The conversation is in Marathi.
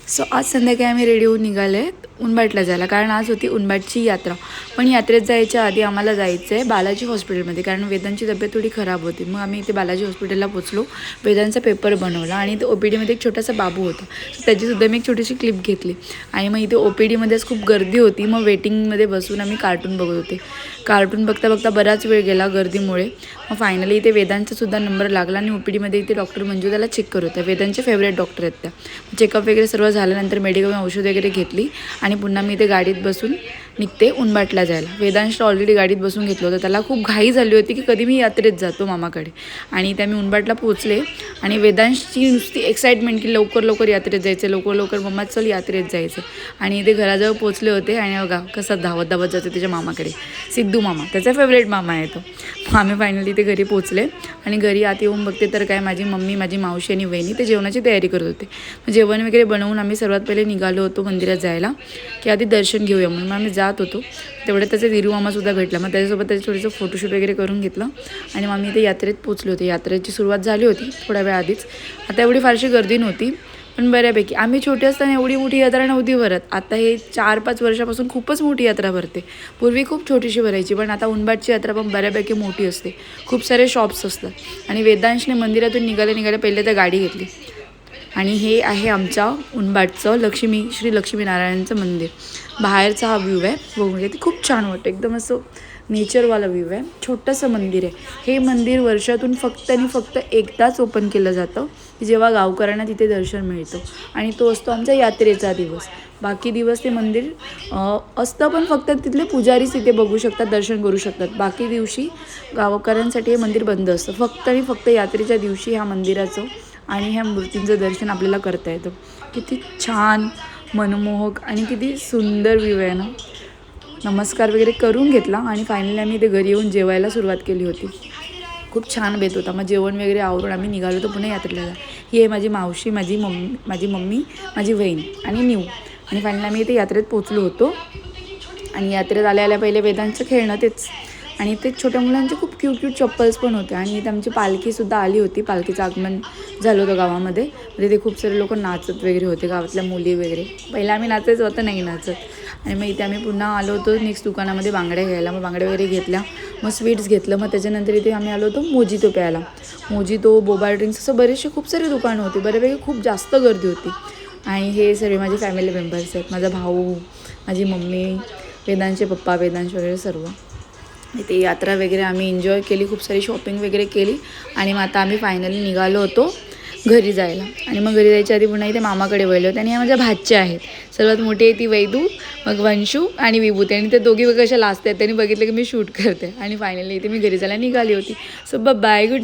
सो आज संध्याकाळी आम्ही रेडी होऊन निघाले उनबाटला जायला, कारण आज होती उनबाटची यात्रा. पण यात्रेत जायच्या आधी आम्हाला जायचं आहे बालाजी हॉस्पिटलमध्ये, कारण वेदांची तब्येत थोडी खराब होती. मग आम्ही इथे बालाजी हॉस्पिटलला पोचलो, वेदांचा पेपर बनवला आणि तो OPDमध्ये एक छोटासा बाबू होता, त्याचीसुद्धा मी एक छोटीशी क्लिप घेतली. आणि मग इथे OPDमध्येच खूप गर्दी होती. मग वेटिंगमध्ये बसून आम्ही कार्टून बघत होते. कार्टून बघता बघता बराच वेळ गेला गर्दीमुळे. मग फायनली इथे वेदांचासुद्धा नंबर लागला आणि OPDमध्ये इथे डॉक्टर मंजू त्याला चेक करत होत्या. वेदांचे फेवरेट डॉक्टर आहेत त्या. चेकअप वगैरे सर्व झाल्यानंतर मेडिकल औषध वगैरे घेतली आणि पुन्हा मी इथे गाडीत बसून निघते उनबाटला जायला. वेदांशला ऑलरेडी गाडीत बसून घेतलं होतं. त्याला खूप घाई झाली होती की कधी मी यात्रेत जातो मामाकडे. आणि त्या मी उनबाटला पोचले आणि वेदांशची नुसती एक्साइटमेंट की लवकर लवकर यात्रेत जायचं, लवकर लवकर मम्मा चल यात्रेत जायचं. आणि इथे घराजवळ पोचले होते आणि बघा कसा धावत धावत जातो त्याच्या मामाकडे. सिद्धू मामा त्याचा फेवरेट मामा आहे तो. आम्ही फायनली ते घरी पोचले आणि घरी आत येऊन बघते तर काय माझी मम्मी, माझी मावशी आणि वहिनी ते जेवणाची तयारी करत होते. जेवण वगैरे बनवून आम्ही सर्वात पहिले निघालो होतो मंदिरात जायला की आधी दर्शन घेऊया म्हणून. आम्ही जात होतो तेवढ्यात त्याचा दिरू मामासुद्धा भेटला. मग त्याच्यासोबत त्याचं थोडंसं फोटोशूट वगैरे करून घेतलं आणि मग आम्ही इथे यात्रेत पोचलो होते. यात्रेची सुरुवात झाली होती थोड्या वेळ आधीच. आता एवढी फारशी गर्दी नव्हती पण बऱ्यापैकी. आम्ही छोटे असताना एवढी मोठी यात्रा नव्हती भरत. आता हे 4-5 वर्षापासून खूपच मोठी यात्रा भरते. पूर्वी खूप छोटीशी भरायची पण आता उनबाटची यात्रा पण बऱ्यापैकी मोठी असते. खूप सारे शॉप्स असतात. आणि वेदांशने मंदिरातून निघाले पहिले तर गाडी घेतली. आणि हे आहे आमच्या उनबाटचं श्री लक्ष्मीनारायणचं मंदिर. बाहेरचा हा व्ह्यू आहे बघून ते खूप छान वाटतं. एकदम असं नेचरवाला व्ह्यू आहे. छोटंसं मंदिर आहे. हे मंदिर वर्षातून फक्त आणि फक्त एकदाच ओपन केलं जातं जेव्हा गावकऱ्यांना तिथे दर्शन मिळतं आणि तो असतो आमच्या यात्रेचा दिवस. बाकी दिवस ते मंदिर असतं पण फक्त तिथले पुजारीच तिथे बघू शकतात, दर्शन करू शकतात. बाकी दिवशी गावकऱ्यांसाठी हे मंदिर बंद असतं. फक्त आणि फक्त यात्रेच्या दिवशी ह्या मंदिराचं आणि ह्या मूर्तींचं दर्शन आपल्याला करता येतं. किती छान, मनमोहक आणि किती सुंदर व्ह्यू आहे ना. नमस्कार वगैरे करून घेतला आणि फायनली आम्ही इथे घरी येऊन जेवायला सुरुवात केली होती. खूप छान बेत होता. मग जेवण वगैरे आवरून आम्ही निघालो होतो पुन्हा यात्रेला. ही आहे माझी मावशी, माझी मम्मी, माझी बहीण आणि न्यू. आणि फायनली आम्ही इथे यात्रेत पोचलो होतो. आणि यात्रेत आल्या पहिले वेदांचं खेळणं तेच. आणि ते छोट्या मुलांचे खूप क्यूट चप्पल्स पण होते. आणि इथे आमची पालखीसुद्धा आली होती. पालखीचं आगमन झालं होतं गावामध्ये. तिथे खूप सारे लोक नाचत वगैरे होते, गावातल्या मुली वगैरे. पहिला आम्ही नाचायचं होतं नाही नाचत. आणि मग इथे आम्ही पुन्हा आलो होतो नेक्स्ट दुकानामध्ये बांगड्या घ्यायला. मग बांगड्या वगैरे घेतल्या, मग स्वीट्स घेतलं. मग त्याच्यानंतर इथे आम्ही आलो होतो मोजितो प्यायला. मोजितो, बोबा ड्रिंक्स असं बरेचसे खूप सारे दुकानं होती. बऱ्यापैकी खूप जास्त गर्दी होती. आणि हे सर्व माझे फॅमिली मेंबर्स आहेत. माझा भाऊ, माझी मम्मी, वेदांचे पप्पा, वेदांश वगैरे सर्व. इथे यात्रा वगैरे आम्ही एन्जॉय केली, खूप सारी शॉपिंग वगैरे केली. आणि मग आता आम्ही फायनली निघालो होतो घरी जायला. आणि मग घरी जायच्या आधी पुन्हा इथे मामाकडे वळले होते. आणि ह्या माझ्या भाच्या आहेत. सर्वात मोठी आहे ती वैदू, मग वंशू आणि विभूती. आणि ते दोघी कशा लाजत आहेत त्यांनी बघितलं की मी शूट करते. आणि फायनली इथे मी घरी जायला निघाली होती. So bye, good